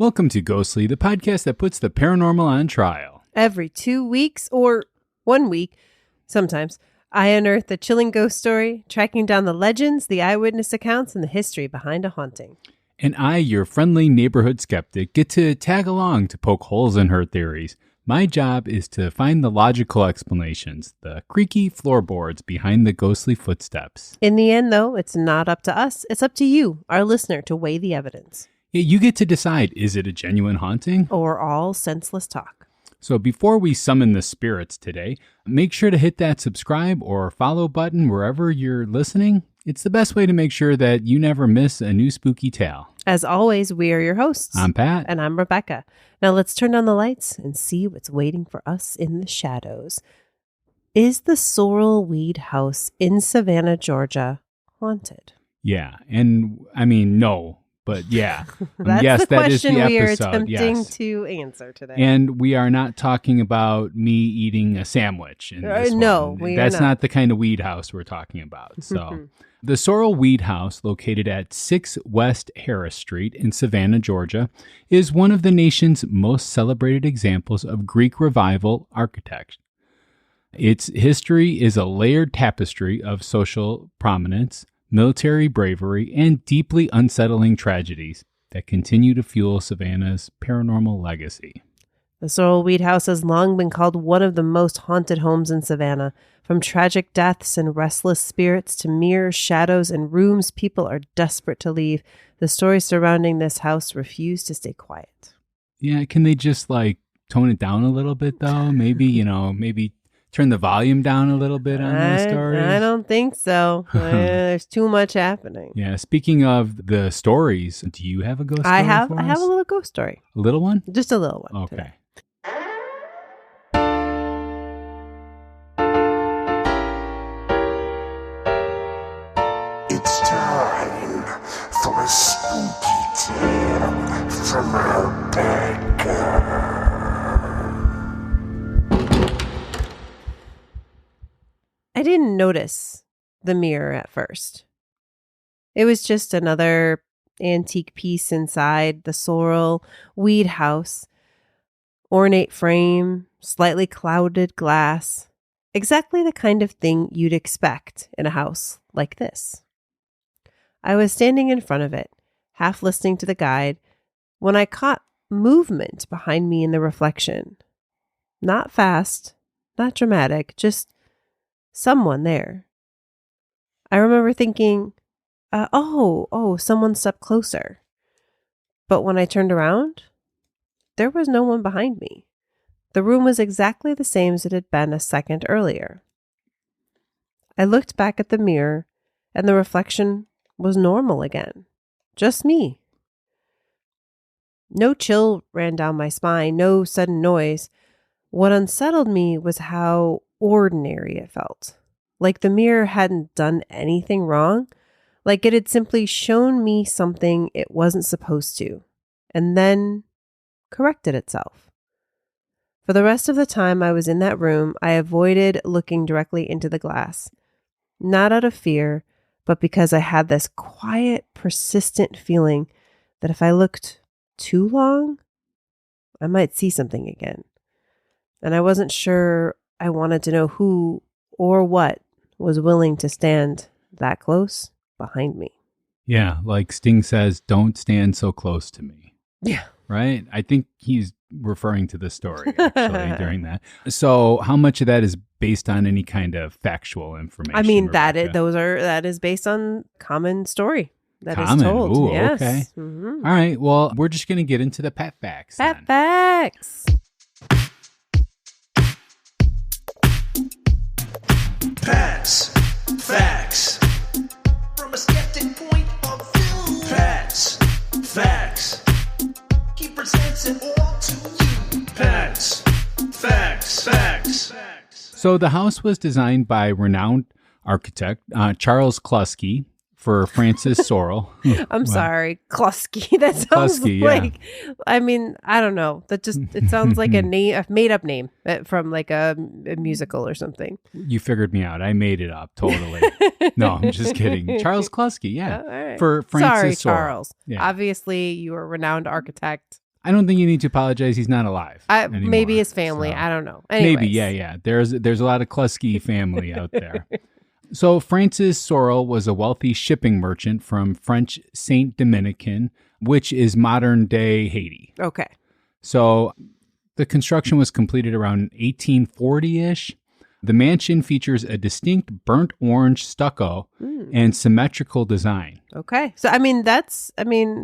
Welcome to Ghostly, the podcast that puts the paranormal on trial. Every 2 weeks or 1 week, sometimes, I unearth a chilling ghost story, tracking down the legends, the eyewitness accounts, and the history behind a haunting. And I, your friendly neighborhood skeptic, get to tag along to poke holes in her theories. My job is to find the logical explanations, the creaky floorboards behind the ghostly footsteps. In the end, though, it's not up to us. It's up to you, our listener, to weigh the evidence. Yeah, you get to decide, is it a genuine haunting? Or all senseless talk. So before we summon the spirits today, make sure to hit that subscribe or follow button wherever you're listening. It's the best way to make sure that you never miss a new spooky tale. As always, we are your hosts. I'm Pat. And I'm Rebecca. Now let's turn on the lights and see what's waiting for us in the shadows. Is the Sorrel Weed House in Savannah, Georgia, haunted? Yeah, and I mean, no. But yeah, That's yes, the that is question the we are episode. attempting Yes. to answer today. And we are not talking about me eating a sandwich in this no, one. we are That's not. not the kind of weed house we're talking about. So the Sorrel Weed House, located at 6 West Harris Street in Savannah, Georgia, is one of the nation's most celebrated examples of Greek Revival architecture. Its history is a layered tapestry of social prominence, military bravery, and deeply unsettling tragedies that continue to fuel Savannah's paranormal legacy. The Sorrel Weed House has long been called one of the most haunted homes in Savannah. From tragic deaths and restless spirits to mere shadows and rooms people are desperate to leave, the stories surrounding this house refuse to stay quiet. Yeah, can they just tone it down a little bit though? Maybe, maybe turn the volume down a little bit on those stories? I don't think so. There's too much happening. Yeah, speaking of the stories, do you have a ghost story I have for a us? little ghost story. A little one? Just a little one. Okay. Today. It's time for a spooky tale from Rebecca. I didn't notice the mirror at first. It was just another antique piece inside the Sorrel Weed House. Ornate frame, slightly clouded glass. Exactly the kind of thing you'd expect in a house like this. I was standing in front of it, half listening to the guide, when I caught movement behind me in the reflection. Not fast, not dramatic, just someone there. I remember thinking, someone stepped closer. But when I turned around, there was no one behind me. The room was exactly the same as it had been a second earlier. I looked back at the mirror, and the reflection was normal again. Just me. No chill ran down my spine, no sudden noise. What unsettled me was how ordinary it felt. Like the mirror hadn't done anything wrong. Like it had simply shown me something it wasn't supposed to. And then corrected itself. For the rest of the time I was in that room, I avoided looking directly into the glass. Not out of fear, but because I had this quiet, persistent feeling that if I looked too long, I might see something again. And I wasn't sure I wanted to know who or what was willing to stand that close behind me. Yeah, like Sting says, don't stand so close to me. Yeah. Right? I think he's referring to the story, actually, during that. So how much of that is based on any kind of factual information? I mean, Rebecca? that is based on common story that is Common? told. Ooh, yes. okay. Mm-hmm. All right, well, we're just going to get into the Pat Facts. Pat then. facts. Pat's Facts. From a skeptic point of view. Pat's Facts. He presents it all to you. Pat's Facts. Facts. So the house was designed by renowned architect Charles Kluski for Francis Sorrel. I'm sorry, Klusky. That sounds Klusky, yeah. like, I mean, I don't know. That just, it sounds like a made up name from like a musical or something. You figured me out. I made it up. Totally. No, I'm just kidding. Charles Kluski, yeah. Oh, all right. For Francis Sorry, Sorrel. Charles. Yeah. Obviously, you are a renowned architect. I don't think you need to apologize. He's not alive anymore, maybe his family. so. I don't know. Anyways. Maybe, yeah. There's a lot of Klusky family out there. So Francis Sorrel was a wealthy shipping merchant from French Saint Dominican, which is modern-day Haiti. Okay. So the construction was completed around 1840-ish. The mansion features a distinct burnt orange stucco and symmetrical design. Okay. So,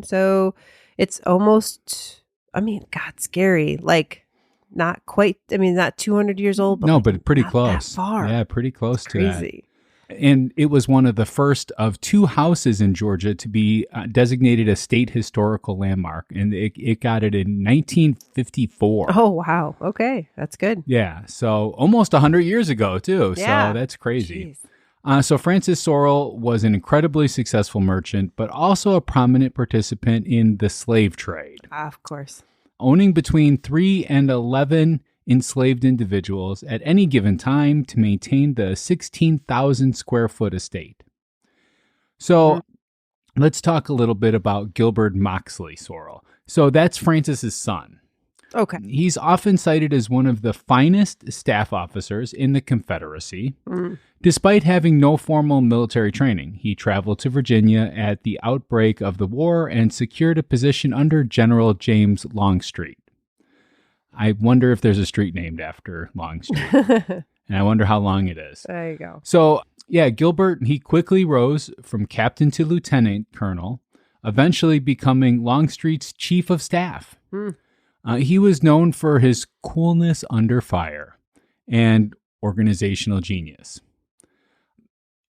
so it's almost, God, scary. Like, not quite, not 200 years old, but no, like but pretty not close. That far. Yeah, pretty close to that. Crazy. And it was one of the first of two houses in Georgia to be designated a state historical landmark. And it got it in 1954. Oh, wow. Okay. That's good. Yeah. So almost 100 years ago, too. Yeah. So that's crazy. Jeez. So Francis Sorrel was an incredibly successful merchant, but also a prominent participant in the slave trade. Of course. Owning between 3 and 11 enslaved individuals at any given time to maintain the 16,000 square foot estate. So let's talk a little bit about Gilbert Moxley Sorrel. So that's Francis's son. Okay. He's often cited as one of the finest staff officers in the Confederacy. Despite having no formal military training, he traveled to Virginia at the outbreak of the war and secured a position under General James Longstreet. I wonder if there's a street named after Longstreet. And I wonder how long it is. There you go. So, yeah, Gilbert, he quickly rose from captain to lieutenant colonel, eventually becoming Longstreet's chief of staff. He was known for his coolness under fire and organizational genius.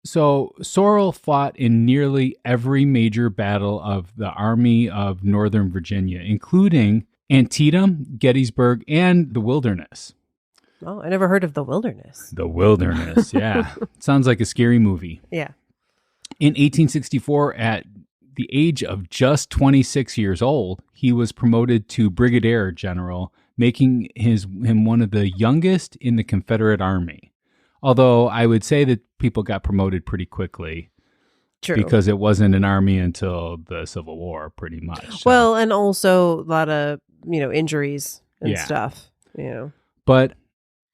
So Sorrel fought in nearly every major battle of the Army of Northern Virginia, including Antietam, Gettysburg, and the Wilderness. Oh, I never heard of the Wilderness. The Wilderness, yeah. Sounds like a scary movie. Yeah. In 1864, at the age of just 26 years old, he was promoted to brigadier general, making him one of the youngest in the Confederate Army. Although I would say that people got promoted pretty quickly. True. Because it wasn't an army until the Civil War, pretty much. So. Well, and also a lot of, injuries and stuff, But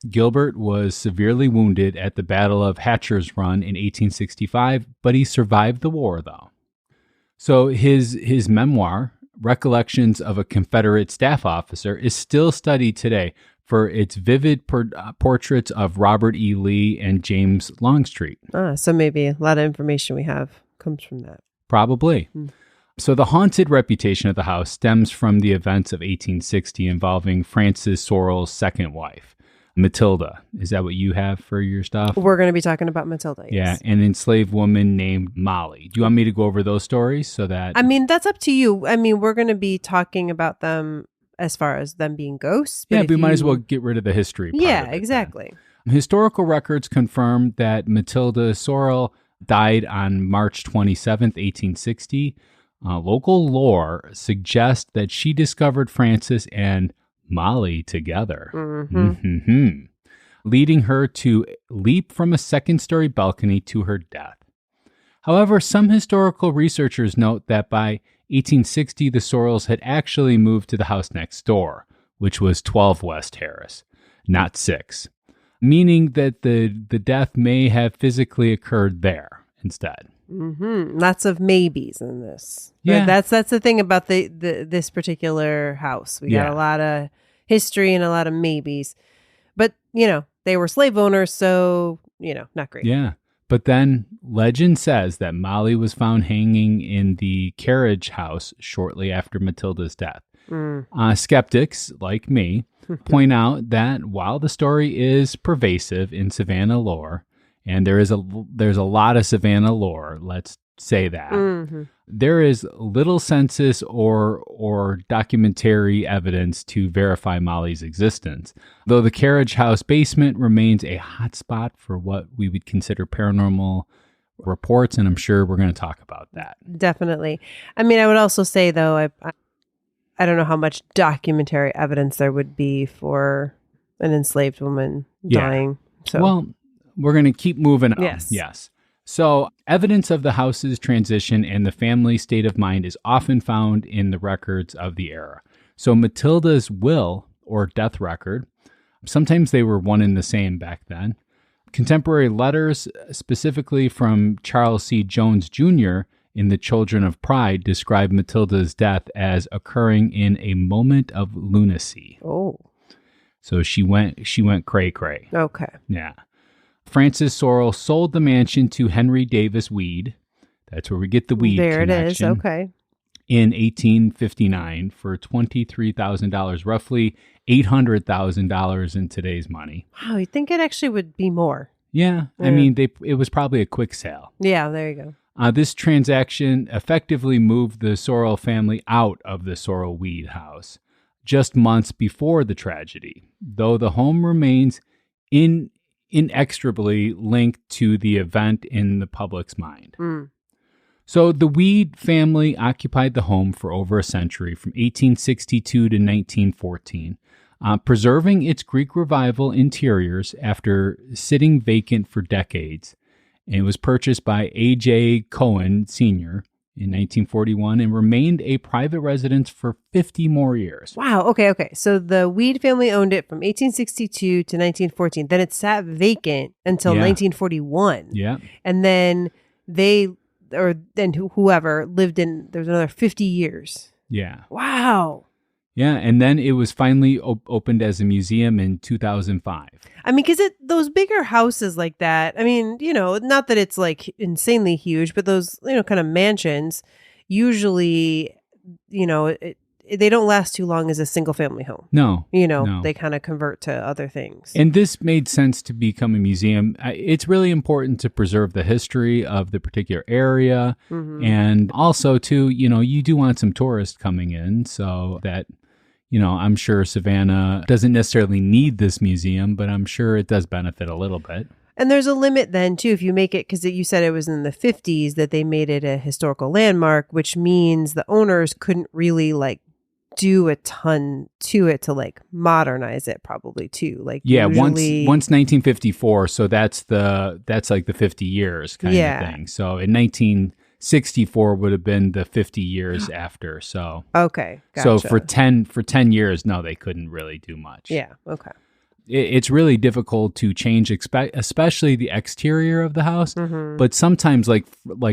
Gilbert was severely wounded at the Battle of Hatcher's Run in 1865, but he survived the war, though. So his memoir, Recollections of a Confederate Staff Officer, is still studied today for its vivid portraits of Robert E. Lee and James Longstreet. So maybe a lot of information we have comes from that. Probably. So the haunted reputation of the house stems from the events of 1860 involving Francis Sorrel's second wife, Matilda. Is that what you have for your stuff? We're going to be talking about Matilda. Yeah, Yes. an enslaved woman named Molly. Do you want me to go over those stories so that... That's up to you. We're going to be talking about them as far as them being ghosts. But Yeah, we might as well get rid of the history part Yeah, of it exactly. then. Historical records confirm that Matilda Sorrel died on March 27th, 1860. Local lore suggests that she discovered Francis and Molly together, leading her to leap from a second-story balcony to her death. However, some historical researchers note that by 1860, the Sorrels had actually moved to the house next door, which was 12 West Harris, not 6, meaning that the death may have physically occurred there instead. Lots of maybes in this. Yeah. But that's the thing about this particular house. We got a lot of history and a lot of maybes. But, they were slave owners, so, not great. Yeah. But then legend says that Molly was found hanging in the Carriage house shortly after Matilda's death. Skeptics, like me, point out that while the story is pervasive in Savannah lore, and there's a lot of Savannah lore, let's say that, there is little census or documentary evidence to verify Molly's existence, though the Carriage house basement remains a hotspot for what we would consider paranormal reports, and I'm sure we're going to talk about that. Definitely. I would also say, though, I don't know how much documentary evidence there would be for an enslaved woman dying. So. Well, we're going to keep moving on. Yes. So evidence of the house's transition and the family's state of mind is often found in the records of the era. So Matilda's will or death record, sometimes they were one and the same back then. Contemporary letters, specifically from Charles C. Jones Jr. in The Children of Pride, describe Matilda's death as occurring in a moment of lunacy. Oh. So she went cray-cray. Okay. Yeah. Frances Sorrel sold the mansion to Henry Davis Weed. That's where we get the weed There connection. it is. Okay. In 1859 for $23,000, roughly $800,000 in today's money. Wow, you'd think it actually would be more. Yeah. I mean, it was probably a quick sale. Yeah, there you go. This transaction effectively moved the Sorrel family out of the Sorrel Weed house just months before the tragedy, though the home remains inextricably linked to the event in the public's mind. So the Weed family occupied the home for over a century, from 1862 to 1914, preserving its Greek Revival interiors after sitting vacant for decades. And it was purchased by A.J. Cohen Sr. in 1941 and remained a private residence for 50 more years. Wow. Okay. So the Weed family owned it from 1862 to 1914. Then it sat vacant until 1941. Yeah. And then whoever lived in, there's another 50 years. Yeah. Wow. Yeah. And then it was finally opened as a museum in 2005. I mean, because those bigger houses like that, I mean, not that it's like insanely huge, but those, kind of mansions, usually, they don't last too long as a single family home. No. They kind of convert to other things. And this made sense to become a museum. It's really important to preserve the history of the particular area. Mm-hmm. And also, too, you do want some tourists coming in, so that, I'm sure Savannah doesn't necessarily need this museum, but I'm sure it does benefit a little bit. And there's a limit then, too, if you make it, because you said it was in the 50s that they made it a historical landmark, which means the owners couldn't really do a ton to it to modernize it probably too. Usually, once 1954, so that's like the 50 years kind of thing. So in 1964 would have been the 50 years after. So okay, gotcha. So for 10 years, no, they couldn't really do much. Yeah, okay. It's really difficult to change, especially the exterior of the house. Mm-hmm. But sometimes, like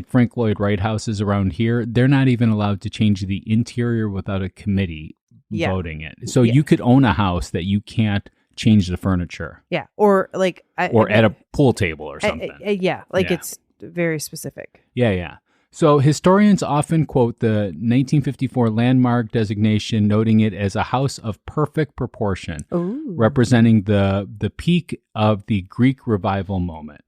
Frank Lloyd Wright houses around here, they're not even allowed to change the interior without a committee voting it. So you could own a house that you can't change the furniture. Yeah, or at a pool table or something. It's very specific. Yeah. So historians often quote the 1954 landmark designation, noting it as a house of perfect proportion, representing the peak of the Greek Revival moment.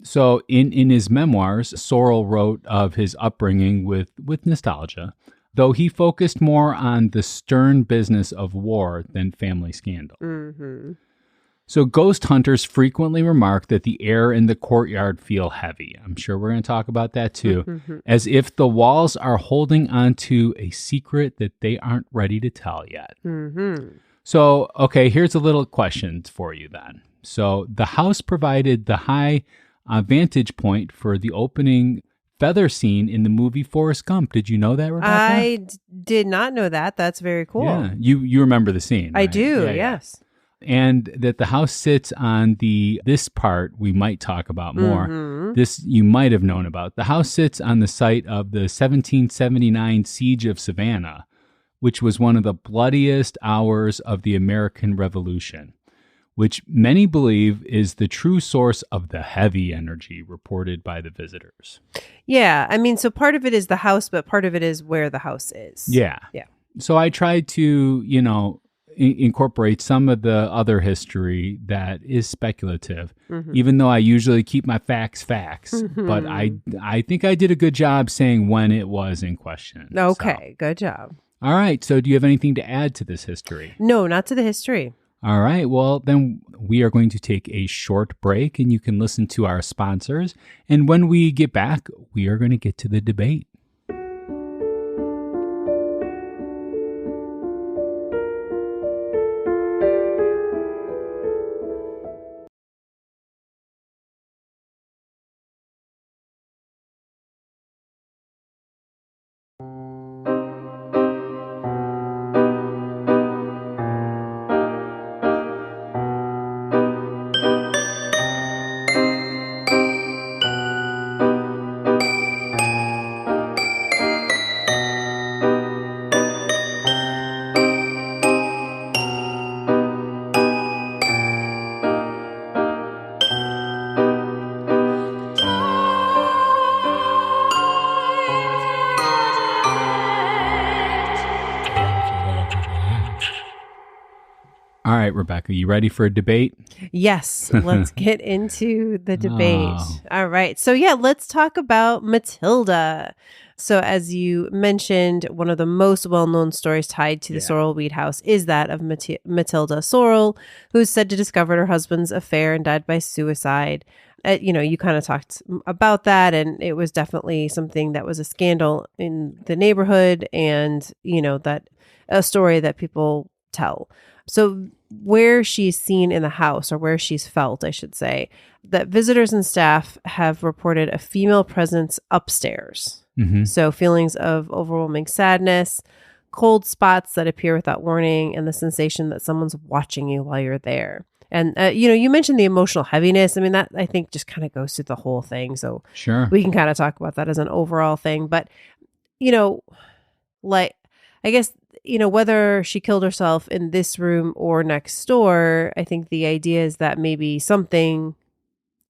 So in his memoirs, Sorrel wrote of his upbringing with nostalgia, though he focused more on the stern business of war than family scandal. Mm-hmm. So ghost hunters frequently remark that the air in the courtyard feel heavy. I'm sure we're going to talk about that too, as if the walls are holding onto a secret that they aren't ready to tell yet. Mm-hmm. So, okay, here's a little question for you then. So the house provided the high vantage point for the opening feather scene in the movie Forrest Gump. Did you know that, Rebecca? I did not know that. That's very cool. Yeah, you remember the scene, right? I do, Yeah. yes. And that the house sits on this part we might talk about more. Mm-hmm. This you might have known about. The house sits on the site of the 1779 Siege of Savannah, which was one of the bloodiest hours of the American Revolution, which many believe is the true source of the heavy energy reported by the visitors. Yeah, I mean, so part of it is the house, but part of it is where the house is. Yeah. So I tried to, incorporate some of the other history that is speculative, even though I usually keep my facts. But I think I did a good job saying when it was in question. Okay, So. good job. All right. So do you have anything to add to this history? No, not to the history. All right. Well, then we are going to take a short break and you can listen to our sponsors. And when we get back, we are going to get to the debate. right, Rebecca, you ready for a debate? Yes, let's get into the debate. Oh. All right. So yeah, let's talk about Matilda. So as you mentioned, one of the most well-known stories tied to the Sorrel Weed House is that of Matilda Sorrel, who's said to discover her husband's affair and died by suicide. You kind of talked about that, and it was definitely something that was a scandal in the neighborhood, and that a story that people tell. So where she's seen in the house, or where she's felt, I should say, that visitors and staff have reported a female presence upstairs. Mm-hmm. So feelings of overwhelming sadness, cold spots that appear without warning, and the sensation that someone's watching you while you're there. And, you mentioned the emotional heaviness. I mean, that I think just kind of goes through the whole thing. So Sure. we can kind of talk about that as an overall thing. But, I guess, whether she killed herself in this room or next door, I think the idea is that maybe something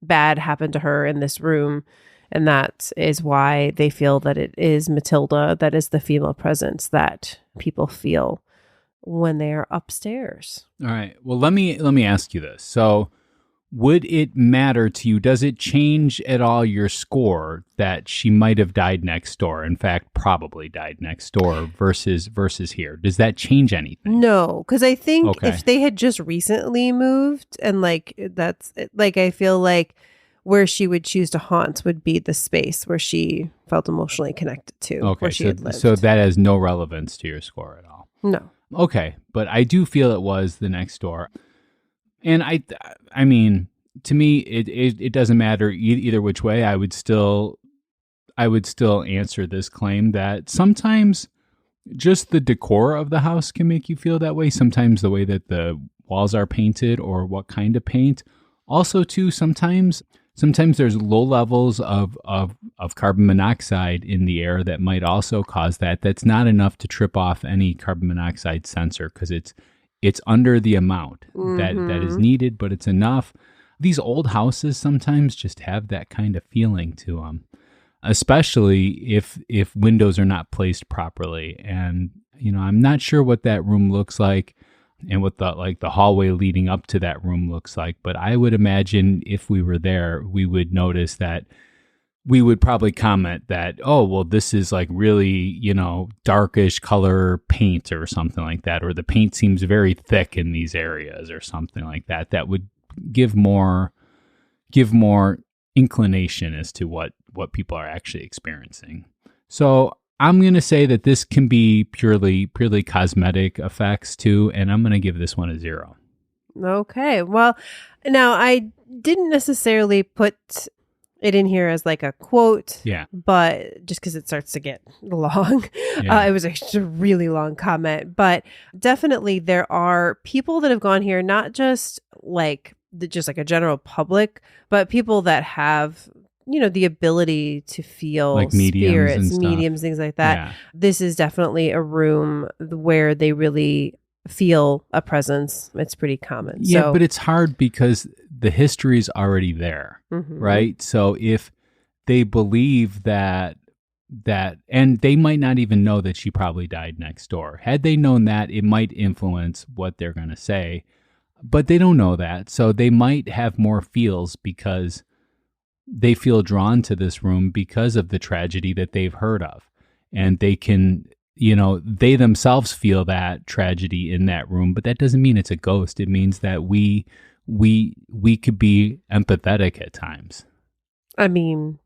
bad happened to her in this room. And that is why they feel that it is Matilda that is the female presence that people feel when they are upstairs. All right. Well, let me ask you this. So, would it matter to you? Does it change at all your score that she might have died next door? In fact, probably died next door versus here. Does that change anything? No, because I think if they had just recently moved, and I feel like where she would choose to haunt would be the space where she felt emotionally connected to, where she had lived. So that has no relevance to your score at all. No. Okay, but I do feel it was the next door, and I mean, to me, it doesn't matter either which way. I would still answer this claim that sometimes just the decor of the house can make you feel that way. Sometimes the way that the walls are painted or what kind of paint. Also, too, sometimes there's low levels of carbon monoxide in the air that might also cause that. That's not enough to trip off any carbon monoxide sensor because it's under the amount that is needed, but it's enough. These old houses sometimes just have that kind of feeling to them, especially if windows are not placed properly. And I'm not sure what that room looks like and what the hallway leading up to that room looks like. But I would imagine if we were there, we would notice that we would probably comment that, oh, well, this is like really, darkish color paint or something like that. Or the paint seems very thick in these areas or something like that. That would give more inclination as to what people are actually experiencing. So I'm going to say that this can be purely cosmetic effects too, and I'm going to give this one a 0. Okay. Well, now I didn't necessarily put it in here as like a quote, but just because it starts to get long. It was a really long comment, but definitely there are people that have gone here, not just like a general public, but people that have the ability to feel like mediums, mediums, things like that. Yeah. This is definitely a room where they really feel a presence. It's pretty common. Yeah, but it's hard because the history is already there, right? So if they believe that, and they might not even know that she probably died next door. Had they known that, it might influence what they're going to say, but they don't know that. So they might have more feels because they feel drawn to this room because of the tragedy that they've heard of. And they can, they themselves feel that tragedy in that room, but that doesn't mean it's a ghost. It means that we could be empathetic at times. I mean,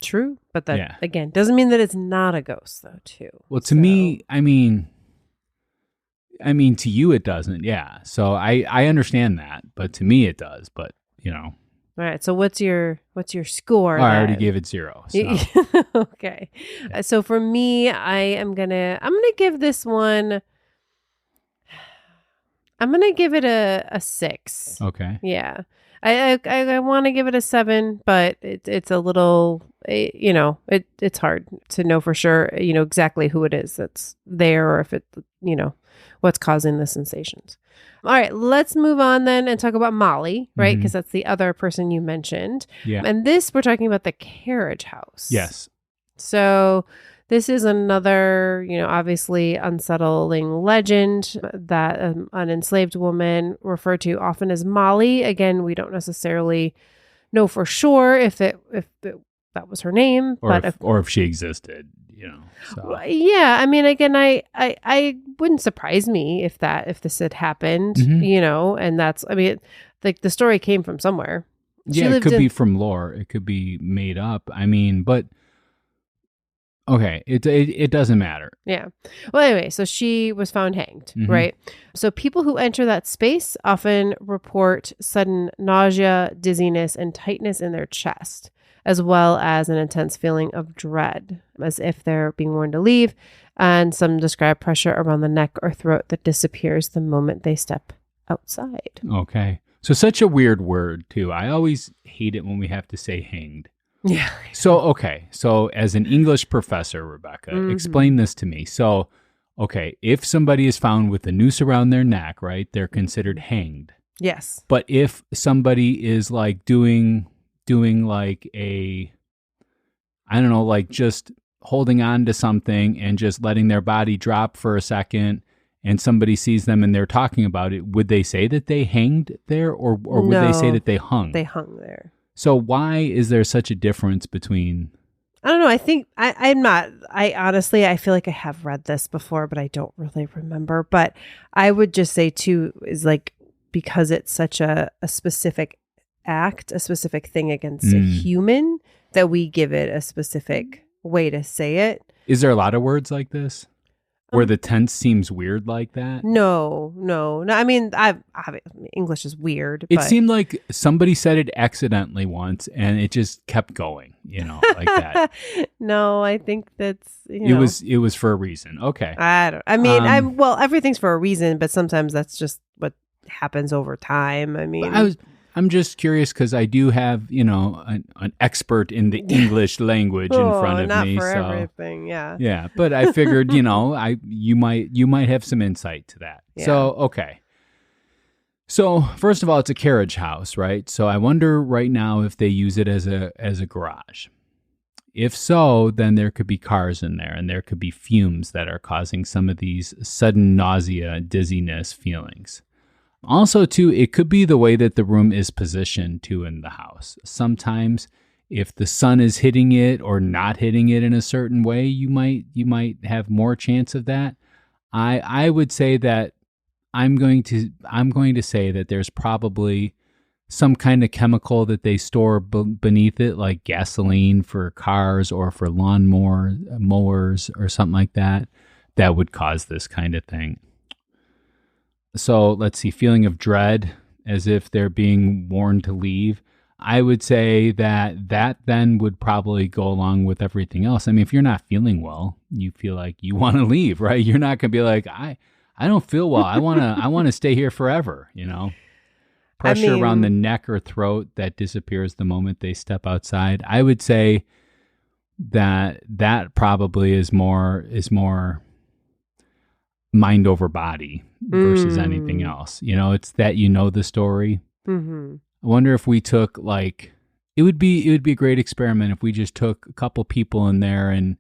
true, but that again doesn't mean that it's not a ghost though, too. Well, to me, I mean to you it doesn't. Yeah. So I understand that, but to me it does, but All right. So what's your score? Oh, I already gave it 0. So. Okay. Yeah. So for me, I'm gonna give this one. I'm gonna give it a 6. Okay. Yeah. I want to give it a 7, but it's a little, it's hard to know for sure, exactly who it is that's there, or if it, what's causing the sensations. All right, let's move on then and talk about Molly, right? Because that's the other person you mentioned. Yeah. And this, we're talking about the Carriage house. Yes. So This is another, obviously unsettling legend that an enslaved woman referred to often as Molly. Again, we don't necessarily know for sure if that was her name, or if she existed, So. Yeah, I mean, again, I wouldn't surprise me if this had happened, and that's, I mean, like the story came from somewhere. Yeah, it could be from lore. It could be made up. I mean, but okay, it doesn't matter. Yeah. Well, anyway, so she was found hanged, right? So people who enter that space often report sudden nausea, dizziness, and tightness in their chest, as well as an intense feeling of dread, as if they're being warned to leave. And some describe pressure around the neck or throat that disappears the moment they step outside. Okay. So such a weird word, too. I always hate it when we have to say hanged. Yeah. So, okay. So as an English professor, Rebecca, explain this to me. So, okay, if somebody is found with a noose around their neck, right, they're considered hanged. Yes. But if somebody is like doing like I don't know, like just holding on to something and just letting their body drop for a second and somebody sees them and they're talking about it, would they say that they hanged there or would they say that they hung? They hung there. So why is there such a difference between... I don't know. I think I honestly, I feel like I have read this before, but I don't really remember. But I would just say too, is like, because it's such a specific act, a specific thing against a human, that we give it a specific way to say it. Is there a lot of words like this where the tense seems weird like that? No. I mean, English is weird. It seemed like somebody said it accidentally once and it just kept going, like that. No, I think that's, It was for a reason. Okay. Everything's for a reason, but sometimes that's just what happens over time. I mean, I'm just curious because I do have, an expert in the English language in front of not me. For so everything, yeah. Yeah, but I figured, you might have some insight to that. Yeah. So, okay. So, first of all, it's a carriage house, right? So, I wonder right now if they use it as a garage. If so, then there could be cars in there and there could be fumes that are causing some of these sudden nausea, dizziness feelings. Also, too, it could be the way that the room is positioned, too, in the house. Sometimes if the sun is hitting it or not hitting it in a certain way, you might have more chance of that. I would say that I'm going to say that there's probably some kind of chemical that they store beneath it, like gasoline for cars or for mowers or something like that, that would cause this kind of thing. So let's see, feeling of dread as if they're being warned to leave. I would say that then would probably go along with everything else. I mean, if you're not feeling well, you feel like you want to leave, right? You're not going to be like, I don't feel well. I want to stay here forever, Pressure around the neck or throat that disappears the moment they step outside. I would say that probably is more mind over body versus anything else. It's that the story. Mm-hmm. I wonder if we took it would be a great experiment if we just took a couple people in there and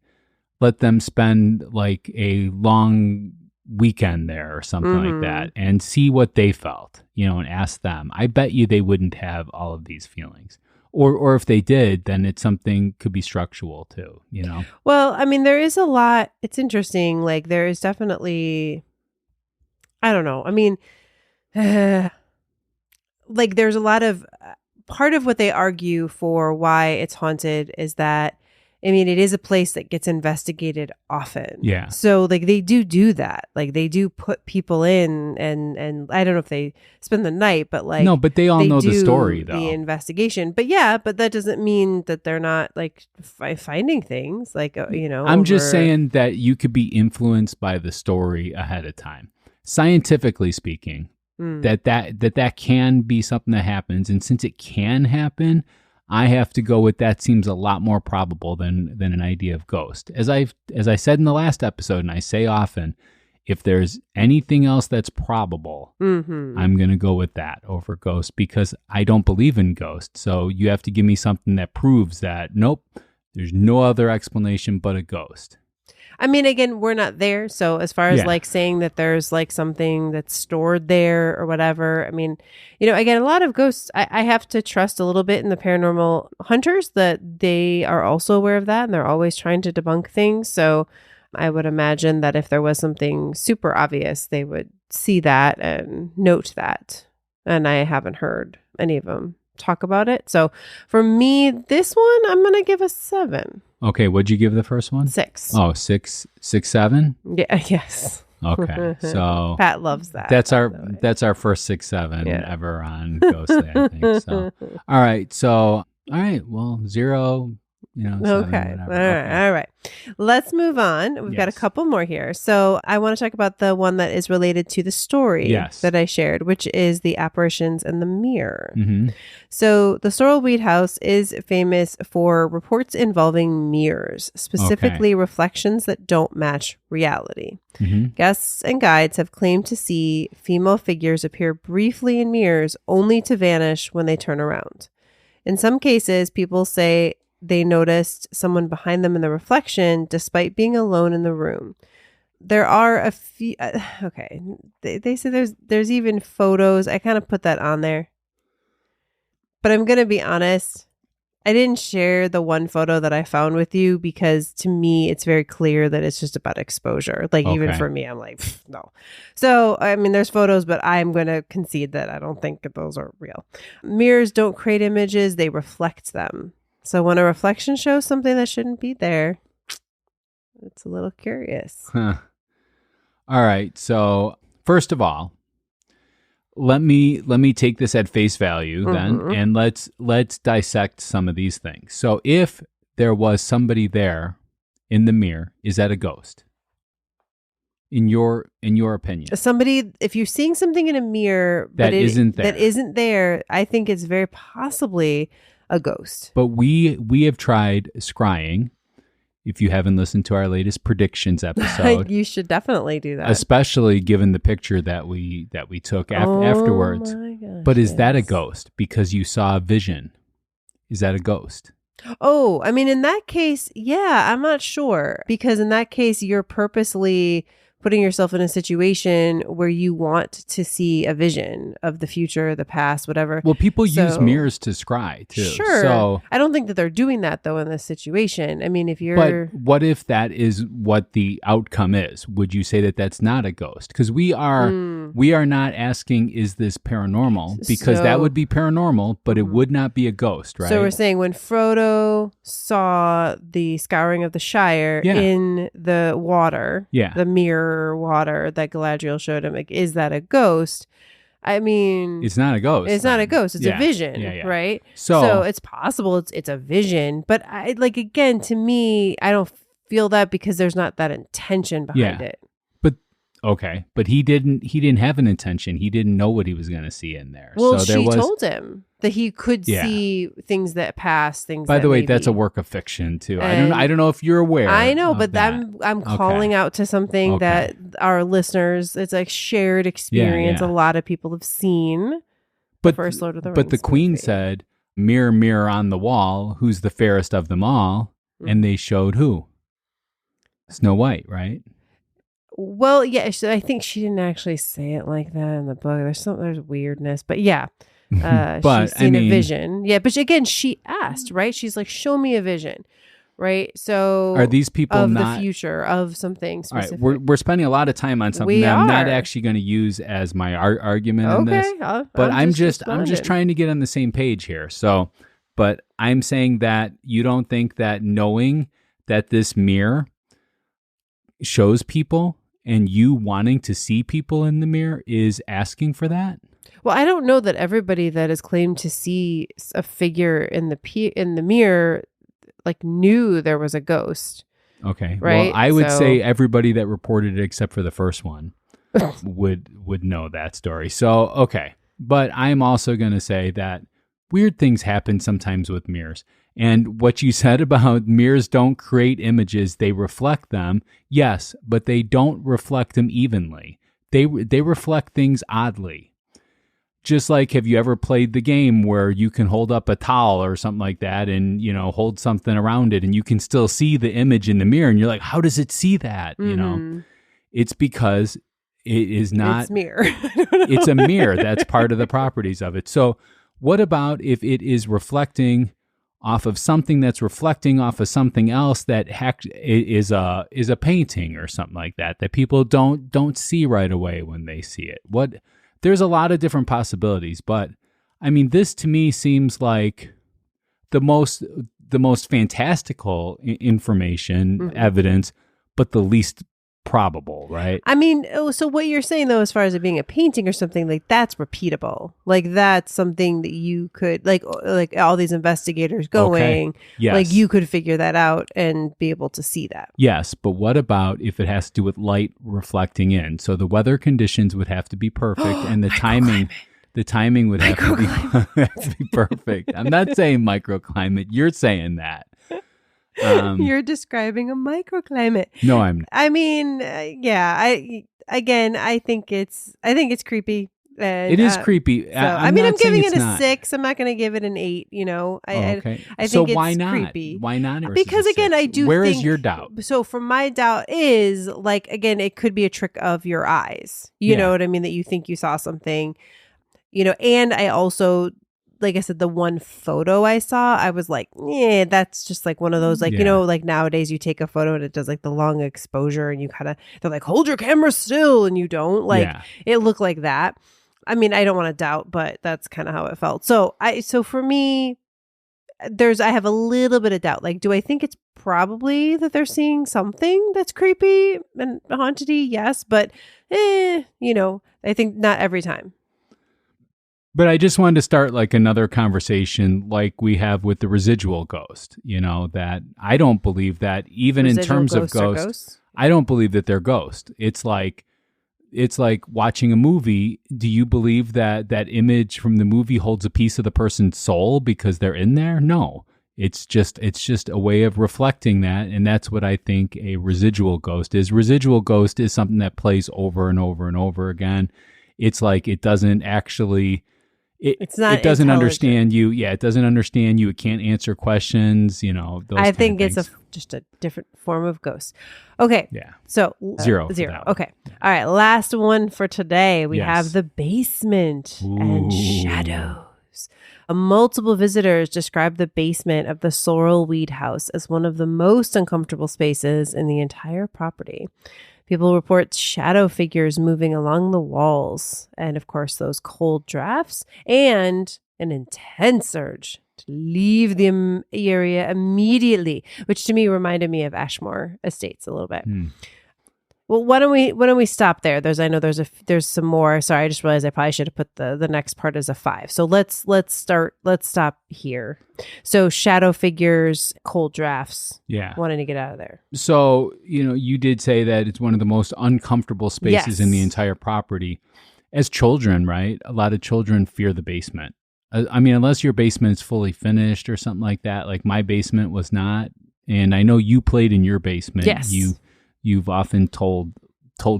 let them spend like a long weekend there or something like that and see what they felt, and ask them. I bet you they wouldn't have all of these feelings. Or if they did, then it's something could be structural too, Well, I mean, there is a lot. It's interesting. Like there is definitely, I don't know. I mean, like there's a lot of, part of what they argue for why it's haunted is that, I mean, it is a place that gets investigated often. Yeah. So like they do that. Like they do put people in and I don't know if they spend the night, but like. No, but they all know the story though. The investigation. But yeah, but that doesn't mean that they're not like finding things like, I'm just saying that you could be influenced by the story ahead of time. Scientifically speaking, that can be something that happens. And since it can happen, I have to go with that seems a lot more probable than an idea of ghost. As I said in the last episode, and I say often, if there's anything else that's probable, I'm going to go with that over ghost because I don't believe in ghosts. So you have to give me something that proves that, nope, there's no other explanation but a ghost. I mean, again, we're not there. So as far as Yeah. like saying that there's like something that's stored there or whatever, I mean, you know, again, a lot of ghosts, I have to trust a little bit in the paranormal hunters that they are also aware of that and they're always trying to debunk things. So I would imagine that if there was something super obvious, they would see that and note that. And I haven't heard any of them talk about it. So for me, this one, I'm going to give a 7. Okay, what'd you give the first one? 6. Oh, 6, 7? Yeah, yes. Okay, so Pat loves that. that's by our the way. that's our first 6, 7 Yeah. ever on Ghostly, I think. So, all right, well, 0, 7, Okay. whatever. All right. Let's move on. We've got a Yes. couple more here. So I want to talk about the one that is related to the story Yes. that I shared, which is the apparitions and the mirror. Mm-hmm. So the Sorrel Weed House is famous for reports involving mirrors, specifically reflections that don't match reality. Mm-hmm. Guests and guides have claimed to see female figures appear briefly in mirrors only to vanish when they turn around. In some cases, people say they noticed someone behind them in the reflection despite being alone in the room. There are a few okay, they say there's even photos. I kind of put that on there. But I'm going to be honest, I didn't share the one photo that I found with you because to me it's very clear that it's just about exposure. Like even Okay. for me, I'm like, no. So, I mean, there's photos, but I'm going to concede that I don't think that those are real. Mirrors don't create images, they reflect them. So when a reflection shows something that shouldn't be there, it's a little curious. Huh. All right. So first of all, let me take this at face value then, Mhm. and let's dissect some of these things. So if there was somebody there in the mirror, is that a ghost? In your opinion? Somebody, if you're seeing something in a mirror That isn't that there. isn't there, I think it's very possibly a ghost. But we have tried scrying. If you haven't listened to our latest predictions episode, You should definitely do that. especially given the picture that we took afterwards. Oh my gosh, But is that a yes. ghost because you saw a vision? Is that a ghost? Oh, I mean, in that case, yeah, I'm not sure. Because in that case, you're purposely putting yourself in a situation where you want to see a vision of the future, the past, whatever. Well, people use So- mirrors to scry too. Sure. So, I don't think that they're doing that, though, in this situation. I mean, if you're... but what if that is what the outcome is? Would you say that that's not a ghost? Because we are not asking, is this paranormal? Because that So- would be paranormal, but it would not be a ghost, right? So we're saying when Frodo saw the scouring of the Shire Yeah. in the water, Yeah. the mirror water that Galadriel showed him, like, is that a ghost? I mean, It's not a ghost. it's not a then. ghost. It's Yeah. a vision, Yeah, yeah. right? So- it's possible it's a vision, but I like again to me, I don't feel that because there's not that intention behind Yeah. it. But okay, but he didn't have an intention. He didn't know what he was going to see in there. Well, so there she was. told him that he could Yeah. see things that pass, things. By that the way, maybe- that's a work of fiction too. And- I don't know if you're aware. I know, of but that. I'm calling out to something Okay. that our listeners, it's like shared experience. yeah. A lot of people have seen But First Lord of the But the Rings queen movie. said, "Mirror, mirror on the wall, who's the fairest of them all?" Mm. And they showed who? Snow White, right? Well, yeah, I think she didn't actually say it like that in the book. There's weirdness, but yeah, But, she's I seen a mean- vision. Yeah, but again, she asked, right? She's like, "Show me a vision," right? So Are these people of not? the future of something All right, specific? we're spending a lot of time on something We that I'm not are. actually going to use as my argument in this. okay, But I'm just responding. trying to get on the same page here. So, but I'm saying that you don't think that knowing that this mirror shows people and you wanting to see people in the mirror is asking for that? Well, I don't know that everybody that has claimed to see a figure in the mirror like knew there was a ghost. Okay. Right? Well, I would So- say everybody that reported it except for the first one would know that story. So, okay. But I'm also going to say that weird things happen sometimes with mirrors. And what you said about mirrors don't create images, they reflect them. Yes, but they don't reflect them evenly. They reflect things oddly. Just like, have you ever played the game where you can hold up a towel or something like that and, hold something around it and you can still see the image in the mirror and you're like, how does it see that? It's because it is not. It's mirror. It's a mirror. That's part of the properties of it. So what about if it is reflecting off of something that's reflecting off of something else that is a painting or something like that people don't see right away when they see it? There's a lot of different possibilities, but I mean, this to me seems like the most fantastical information, evidence, but the least probable, right? I mean, so what you're saying though, as far as it being a painting or something, like that's repeatable. Like that's something that you could like all these investigators going, yes. Like you could figure that out and be able to see that. Yes, but what about if it has to do with light reflecting in? So the weather conditions would have to be perfect and the timing would have to be perfect. I'm not saying microclimate, you're saying that. You're describing a microclimate. No, I'm not. I mean, I think it's creepy. And, it is creepy. So, I'm giving it a 6. I'm not going to give it an 8. I think so it's why not? creepy. Why not? Because again, I do. Where is your doubt? So, from my doubt is like again, it could be a trick of your eyes. You know what I mean? That you think you saw something. And I also. Like I said, the one photo I saw, I was like, yeah, that's just like one of those, like, like nowadays you take a photo and it does like the long exposure and you they're like, hold your camera still and you don't. Like, it looked like that. I mean, I don't want to doubt, but that's kind of how it felt. So for me, I have a little bit of doubt. Like, do I think it's probably that they're seeing something that's creepy and haunted-y? Yes, but, I think not every time. But I just wanted to start like another conversation like we have with the residual ghost, that I don't believe that even residual in terms of ghosts, I don't believe that they're ghosts. It's like watching a movie. Do you believe that image from the movie holds a piece of the person's soul because they're in there? No, it's just a way of reflecting that. And that's what I think a residual ghost is. Residual ghost is something that plays over and over and over again. It's like it doesn't actually... It doesn't understand you. Yeah, it doesn't understand you. It can't answer questions. Those I think it's just a different form of ghost. Okay. Yeah. So 0. Okay. All right. Last one for today. We have the basement and shadows. Multiple visitors describe the basement of the Sorrel Weed House as one of the most uncomfortable spaces in the entire property. People report shadow figures moving along the walls, and of course, those cold drafts, and an intense urge to leave the area immediately, which to me reminded me of Ashmore Estates a little bit. Well, why don't we stop there? There's some more. Sorry, I just realized I probably should have put the next part as a 5. So let's stop here. So shadow figures, cold drafts. Yeah. Wanting to get out of there. So, you did say that it's one of the most uncomfortable spaces in the entire property. As children, right? A lot of children fear the basement. I mean, unless your basement is fully finished or something like that. Like my basement was not. And I know you played in your basement. Yes. You've often told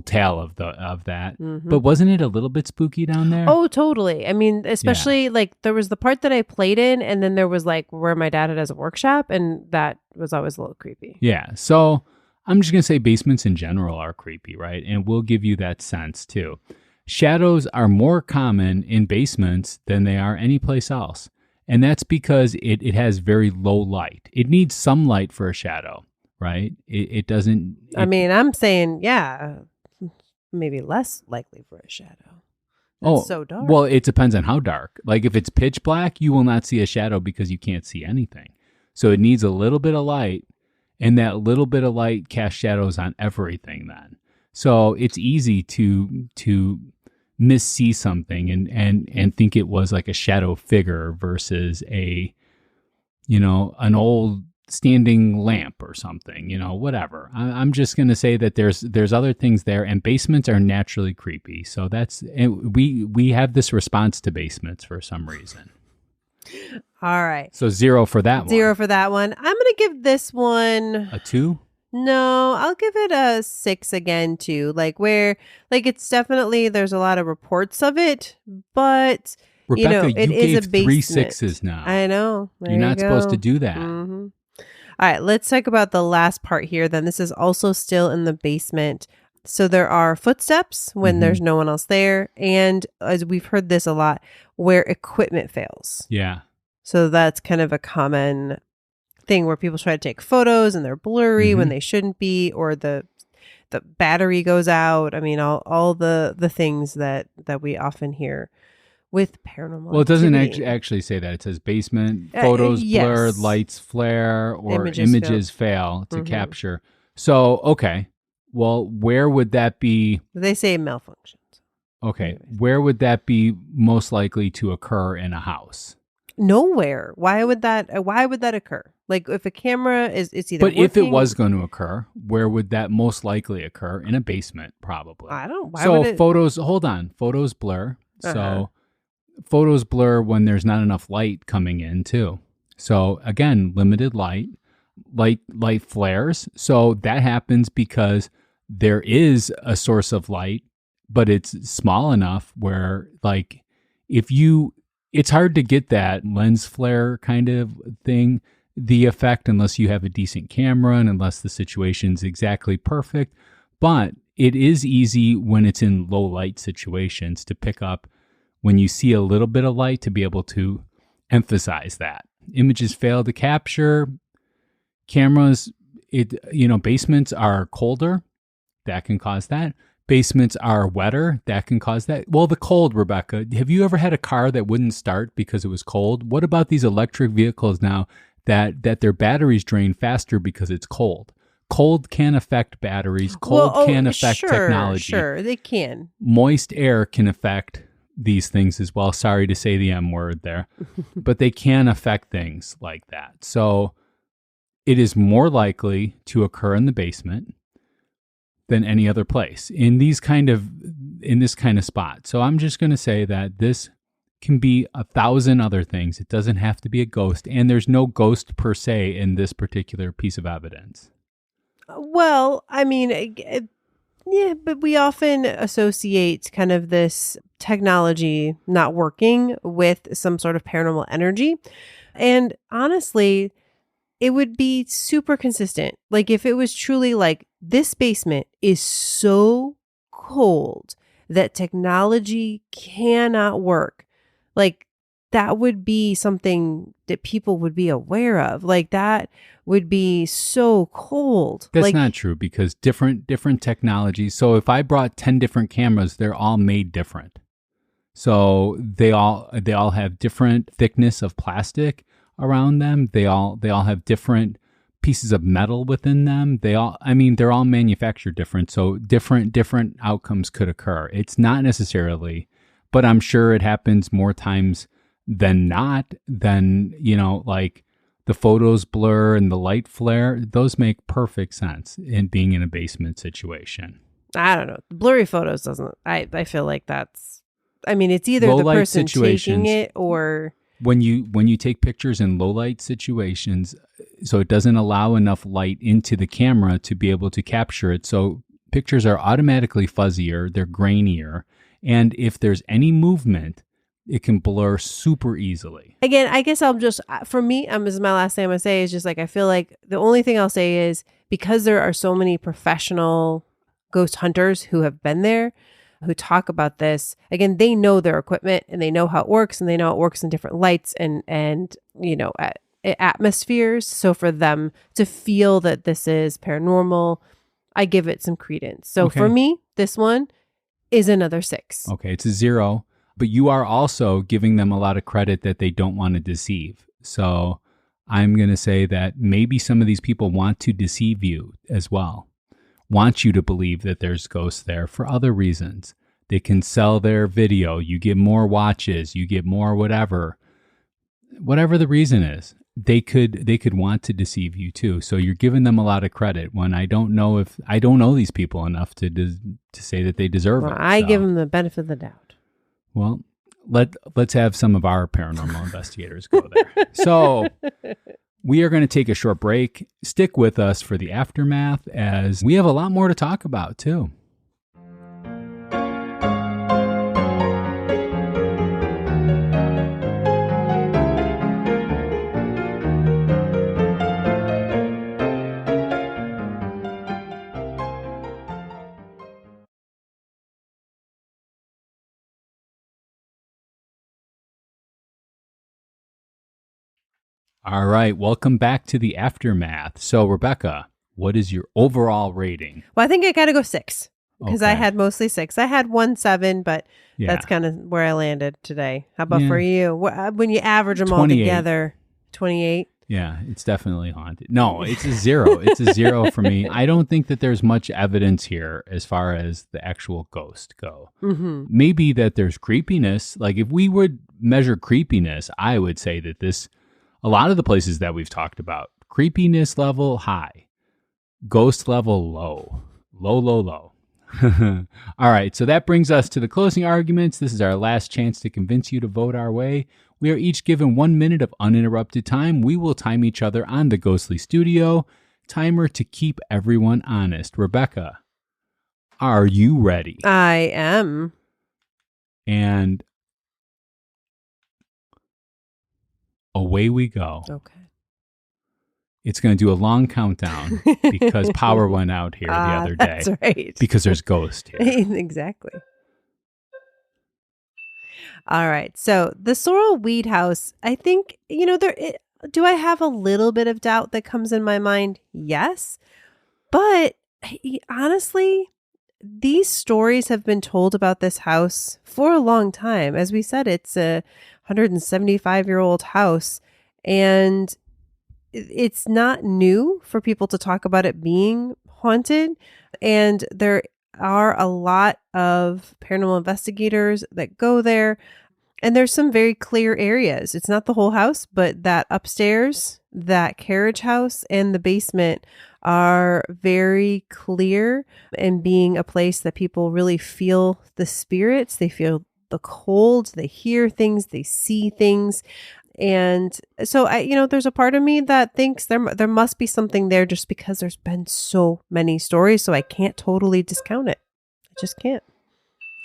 tale of that, but wasn't it a little bit spooky down there? Oh, totally. I mean, especially like there was the part that I played in, and then there was like where my dad has a workshop, and that was always a little creepy. Yeah. So I'm just gonna say basements in general are creepy, right? And we'll give you that sense too. Shadows are more common in basements than they are anyplace else, and that's because it has very low light. It needs some light for a shadow. Right? It doesn't... I'm saying, maybe less likely for a shadow. It's so dark. Well, it depends on how dark. Like if it's pitch black, you will not see a shadow because you can't see anything. So it needs a little bit of light, and that little bit of light casts shadows on everything then. So it's easy to missee something and think it was like a shadow figure versus an old standing lamp or something, whatever. I'm just going to say that there's other things there, and basements are naturally creepy. So we have this response to basements for some reason. All right. So 0 for that one. 0 for that one. I'm going to give this one a 2. No, I'll give it a 6 again too. Like where, like it's definitely there's a lot of reports of it, but Rebecca, it you is gave a basement. 3 6s now. I know. You're not supposed to do that. Mm-hmm. All right, let's talk about the last part here. Then this is also still in the basement. So there are footsteps when there's no one else there, and as we've heard this a lot, where equipment fails. Yeah. So that's kind of a common thing where people try to take photos and they're blurry when they shouldn't be, or the battery goes out. I mean, all the things that we often hear with paranormal. Well, it doesn't activity. actually say that. It says basement, photos blurred, lights flare, or images fail to capture. So, okay. Well, where would that be? They say malfunctions. Okay. Where would that be most likely to occur in a house? Nowhere. Why would that occur? Like if a camera it's either But working, if it was going to occur, where would that most likely occur? In a basement, probably. I don't. Why so would it, photos. Hold on. Photos blur. So photos blur when there's not enough light coming in too. So again, limited light flares. So that happens because there is a source of light, but it's small enough where like it's hard to get that lens flare kind of thing, the effect, unless you have a decent camera and unless the situation's exactly perfect. But it is easy when it's in low light situations to pick up when you see a little bit of light to be able to emphasize that. Images fail to capture. Cameras, basements are colder. That can cause that. Basements are wetter. That can cause that. Well, the cold, Rebecca, have you ever had a car that wouldn't start because it was cold? What about these electric vehicles now that their batteries drain faster because it's cold? Cold can affect batteries. Cold can affect technology. Sure, they can. Moist air can affect these things as well. Sorry to say the M word there, but they can affect things like that. So it is more likely to occur in the basement than any other place in this kind of spot. So I'm just going to say that this can be 1,000 other things. It doesn't have to be a ghost, and there's no ghost per se in this particular piece of evidence. Well, I mean, yeah, but we often associate kind of this technology not working with some sort of paranormal energy. And honestly, it would be super consistent. Like if it was truly like this basement is so cold that technology cannot work. Like that would be something that people would be aware of. Like that would be so cold. That's like, not true because different technologies. So if I brought 10 different cameras, they're all made different. So they all have different thickness of plastic around them. They all have different pieces of metal within them. They're all manufactured different. So different outcomes could occur. It's not necessarily, but I'm sure it happens more times than not. Then, like the photos blur and the light flare, those make perfect sense in being in a basement situation. I don't know. Blurry photos doesn't, I feel like that's, it's either low the light person taking it or... When you take pictures in low light situations, so it doesn't allow enough light into the camera to be able to capture it. So pictures are automatically fuzzier, they're grainier. And if there's any movement, it can blur super easily. Again, I guess for me, this is my last thing I'm going to say is just like, I feel like the only thing I'll say is because there are so many professional ghost hunters who have been there, who talk about this, again, they know their equipment and they know how it works and they know it works in different lights and atmospheres. So for them to feel that this is paranormal, I give it some credence. So for me, this one is another 6. Okay, it's a 0, but you are also giving them a lot of credit that they don't want to deceive. So I'm going to say that maybe some of these people want to deceive you as well. Want you to believe that there's ghosts there for other reasons. They can sell their video. You get more watches. You get more whatever the reason is. They could want to deceive you too. So you're giving them a lot of credit when I don't know these people enough to say that they deserve it. I give them the benefit of the doubt. Well, let's have some of our paranormal investigators go there. So We are going to take a short break. Stick with us for the aftermath, as we have a lot more to talk about too. All right, welcome back to the aftermath. So, Rebecca, what is your overall rating? Well, I think I got to go 6 because I Okay. had mostly 6. I had 1.7, but Yeah. that's kind of where I landed today. How about Yeah. for you? When you average them all 28. together, 28? Yeah, it's definitely haunted. No, it's a 0. It's a 0 for me. I don't think that there's much evidence here as far as the actual ghost go. Mm-hmm. Maybe that there's creepiness. Like if we would measure creepiness, I would say that a lot of the places that we've talked about, creepiness level high, ghost level low, low. All right, so that brings us to the closing arguments. This is our last chance to convince you to vote our way. We are each given 1 minute of uninterrupted time. We will time each other on the Ghostly Studio timer to keep everyone honest. Rebecca, are you ready? I am. And away we go. Okay. It's going to do a long countdown because power went out here the other day. That's right. Because there's ghosts here. Exactly. All right. So the Sorrel Weed House, I think, do I have a little bit of doubt that comes in my mind? Yes. But honestly, these stories have been told about this house for a long time. As we said, it's a 175-year-old house, and it's not new for people to talk about it being haunted. And there are a lot of paranormal investigators that go there, and there's some very clear areas. It's not the whole house, but that upstairs, that carriage house, and the basement are very clear in being a place that people really feel the spirits. They feel the cold, they hear things, they see things. And so there's a part of me that thinks there must be something there just because there's been so many stories. So I can't totally discount it. I just can't.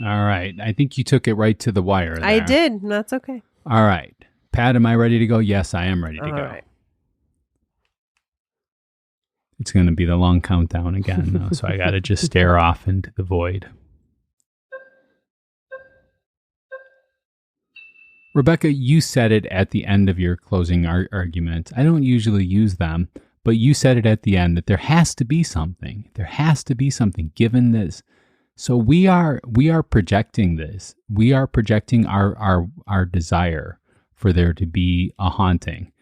All right. I think you took it right to the wire there. I did. And that's okay. All right. Pat, am I ready to go? Yes, I am ready to All go. right. It's going to be the long countdown again, though, so I got to just stare off into the void. Rebecca, you said it at the end of your closing argument. I don't usually use them, but you said it at the end that there has to be something. There has to be something given this. So we are projecting this. We are projecting our desire for there to be a haunting.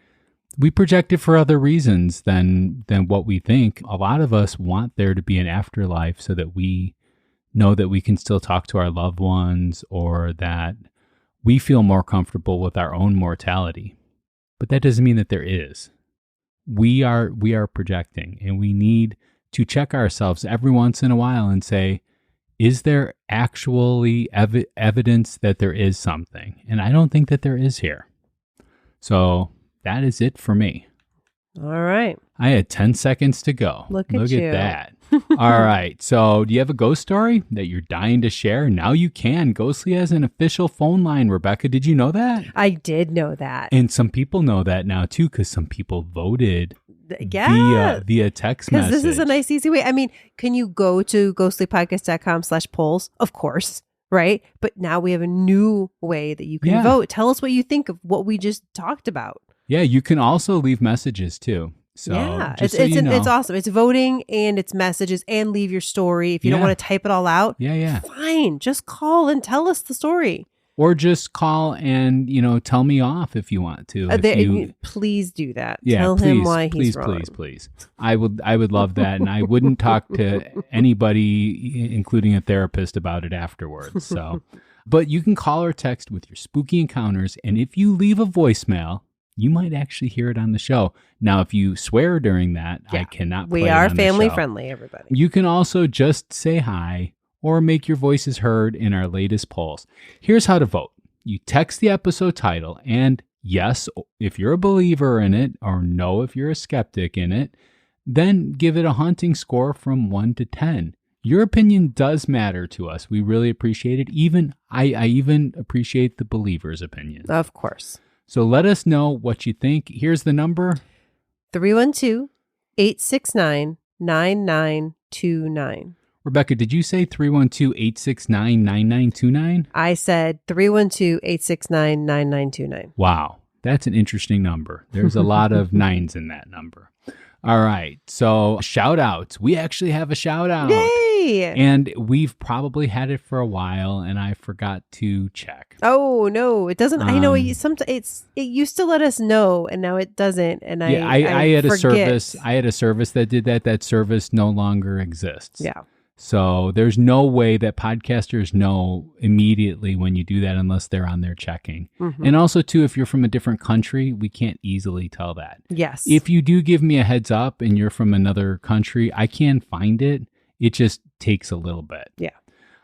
We project it for other reasons than what we think. A lot of us want there to be an afterlife so that we know that we can still talk to our loved ones, or that we feel more comfortable with our own mortality. But that doesn't mean that there is. We are projecting, and we need to check ourselves every once in a while and say, is there actually evidence that there is something? And I don't think that there is here. So that is it for me. All right. I had 10 seconds to go. Look at you. That. All right. So do you have a ghost story that you're dying to share? Now you can. Ghostly has an official phone line, Rebecca. Did you know that? I did know that. And some people know that now, too, because some people voted via text message. Because this is a nice, easy way. I mean, can you go to ghostlypodcast.com/polls? Of course. Right. But now we have a new way that you can vote. Tell us what you think of what we just talked about. Yeah. You can also leave messages, too. So, yeah, it's awesome. It's voting and it's messages, and leave your story. If you don't want to type it all out, fine. Just call and tell us the story. Or just call and, tell me off if you want to. Please do that. Yeah, tell him why he's wrong. Please. I would love that. And I wouldn't talk to anybody, including a therapist, about it afterwards. So, but you can call or text with your spooky encounters. And if you leave a voicemail, you might actually hear it on the show. Now, if you swear during that, I cannot play it on the show. We are family friendly, everybody. You can also just say hi or make your voices heard in our latest polls. Here's how to vote. You text the episode title and yes if you're a believer in it, or no if you're a skeptic in it. Then give it a haunting score from 1 to 10. Your opinion does matter to us. We really appreciate it. I even appreciate the believer's opinion. Of course. So let us know what you think. Here's the number. 312-869-9929. Rebecca, did you say 312-869-9929? I said 312-869-9929. Wow, that's an interesting number. There's a lot of nines in that number. All right, so shout outs. We actually have a shout out. Yay! And we've probably had it for a while, and I forgot to check. Oh, no, it doesn't. I know it used to let us know, and now it doesn't. And I had forget. a service. I had a service that did that. That service no longer exists. Yeah. So there's no way that podcasters know immediately when you do that unless they're on there checking. Mm-hmm. And also, too, if you're from a different country, we can't easily tell that. Yes. If you do give me a heads up and you're from another country, I can find it. It just takes a little bit. Yeah.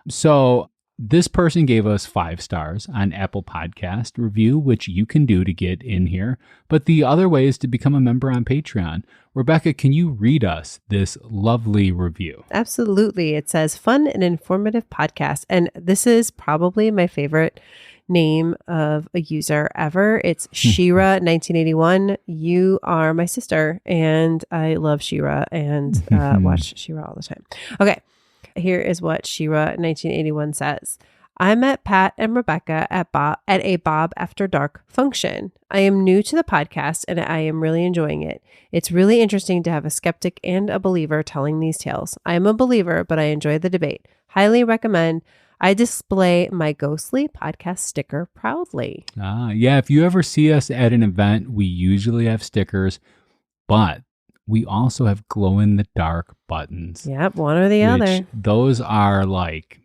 So this person gave us 5 stars on Apple Podcast review, which you can do to get in here. But the other way is to become a member on Patreon. Rebecca, can you read us this lovely review? Absolutely. It says, fun and informative podcast. And this is probably my favorite name of a user ever. It's Shira1981. You are my sister, and I love Shira and watch Shira all the time. Okay. Here is what Shira1981 says. I met Pat and Rebecca at a Bob After Dark function. I am new to the podcast and I am really enjoying it. It's really interesting to have a skeptic and a believer telling these tales. I am a believer, but I enjoy the debate. Highly recommend. I display my ghostly podcast sticker proudly. Yeah. If you ever see us at an event, we usually have stickers, but we also have glow-in-the-dark buttons. Yep, one or the other. Those are like,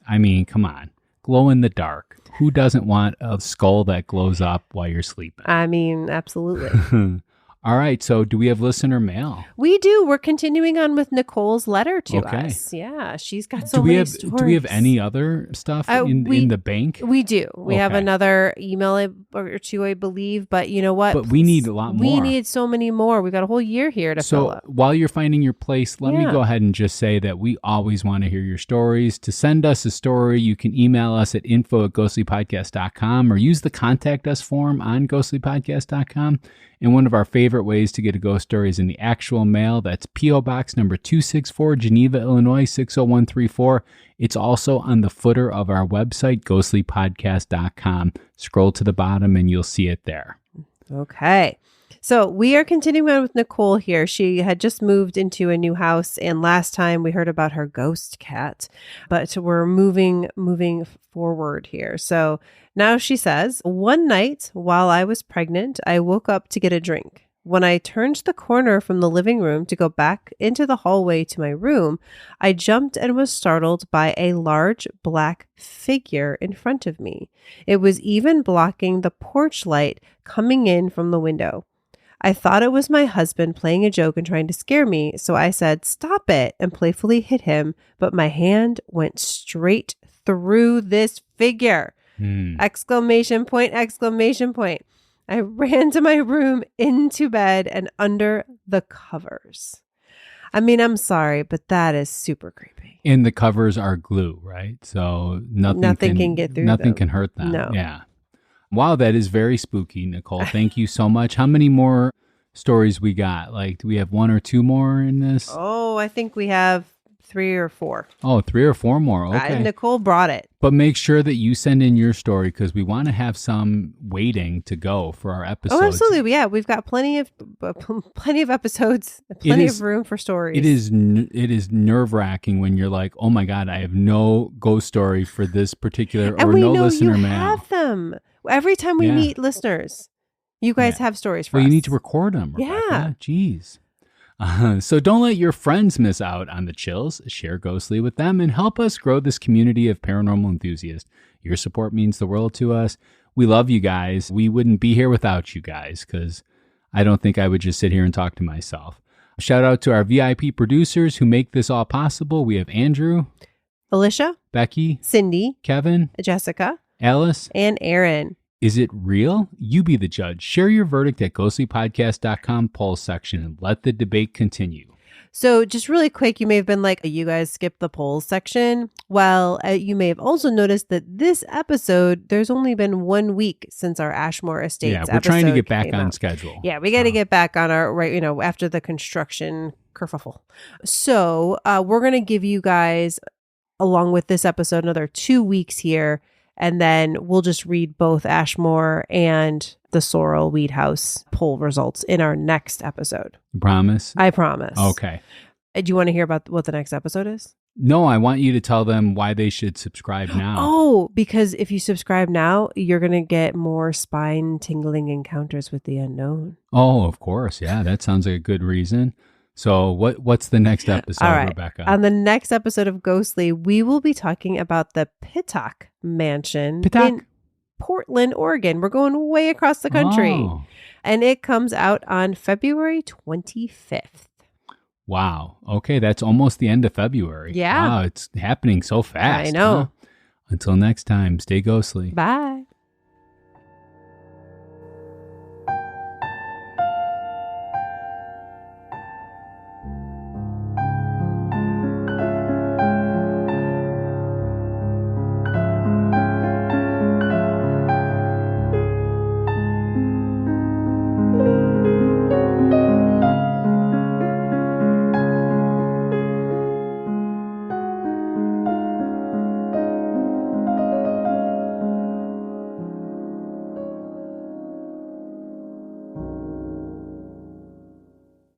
I mean, come on. Glow-in-the-dark. Who doesn't want a skull that glows up while you're sleeping? I mean, absolutely. All right, so do we have listener mail? We do. We're continuing on with Nicole's letter to us. Yeah, she's got so many stories. Do we have any other stuff in the bank? We do. We have another email or two, I believe, but you know what? But we need a lot more. We need so many more. We've got a whole year here to fill up. So while you're finding your place, let me go ahead and just say that we always want to hear your stories. To send us a story, you can email us at info@ghostlypodcast.com or use the contact us form on ghostlypodcast.com. And one of our favorite ways to get a ghost story is in the actual mail. That's P.O. Box number 264, Geneva, Illinois, 60134. It's also on the footer of our website, ghostlypodcast.com. Scroll to the bottom and you'll see it there. Okay. So we are continuing on with Nicole here. She had just moved into a new house, and last time we heard about her ghost cat, but we're moving forward here. So now she says, one night while I was pregnant, I woke up to get a drink. When I turned the corner from the living room to go back into the hallway to my room, I jumped and was startled by a large black figure in front of me. It was even blocking the porch light coming in from the window. I thought it was my husband playing a joke and trying to scare me, so I said, "Stop it," and playfully hit him, but my hand went straight through this figure. Exclamation point, exclamation point. I ran to my room, into bed, and under the covers. I mean, I'm sorry, but that is super creepy. And the covers are glue, right? So nothing can get through them. Nothing can hurt them. No. Yeah. Wow, that is very spooky, Nicole. Thank you so much. How many more stories we got? Like, do we have 1 or 2 more in this? Oh, I think we have 3 or 4. Oh, 3 or 4 more. Okay. Nicole brought it. But make sure that you send in your story because we want to have some waiting to go for our episodes. Oh, absolutely. Yeah, we've got plenty of episodes, plenty of room for stories. It is nerve-wracking when you're like, oh my God, I have no ghost story for this particular and or we no know listener you mail. Have them. Every time we meet listeners, you guys have stories for us. Well, you need to record them, Rebecca. Yeah. Jeez. So don't let your friends miss out on the chills. Share Ghostly with them and help us grow this community of paranormal enthusiasts. Your support means the world to us. We love you guys. We wouldn't be here without you guys because I don't think I would just sit here and talk to myself. Shout out to our VIP producers who make this all possible. We have Andrew, Alicia, Becky, Cindy, Kevin, Jessica, Alice, and Aaron. Is it real? You be the judge. Share your verdict at ghostlypodcast.com polls section and let the debate continue. So just really quick, you may have been like, you guys skipped the polls section. Well, you may have also noticed that this episode, there's only been 1 week since our Ashmore Estates Yeah, we're trying to get back on out. schedule. Yeah, we got to get back on our, right, after the construction kerfuffle. So we're going to give you guys, along with this episode, another 2 weeks here. And then we'll just read both Ashmore and the Sorrel Weed House poll results in our next episode. You promise? I promise. Okay. Do you want to hear about what the next episode is? No, I want you to tell them why they should subscribe now. Oh, because if you subscribe now, you're going to get more spine-tingling encounters with the unknown. Oh, of course. Yeah, that sounds like a good reason. So what's the next episode, All right. Rebecca? On the next episode of Ghostly, we will be talking about the Pittock Mansion in Portland, Oregon. We're going way across the country. Oh. And it comes out on February 25th. Wow. Okay, that's almost the end of February. Yeah. Wow, it's happening so fast. I know. Huh? Until next time, stay ghostly. Bye.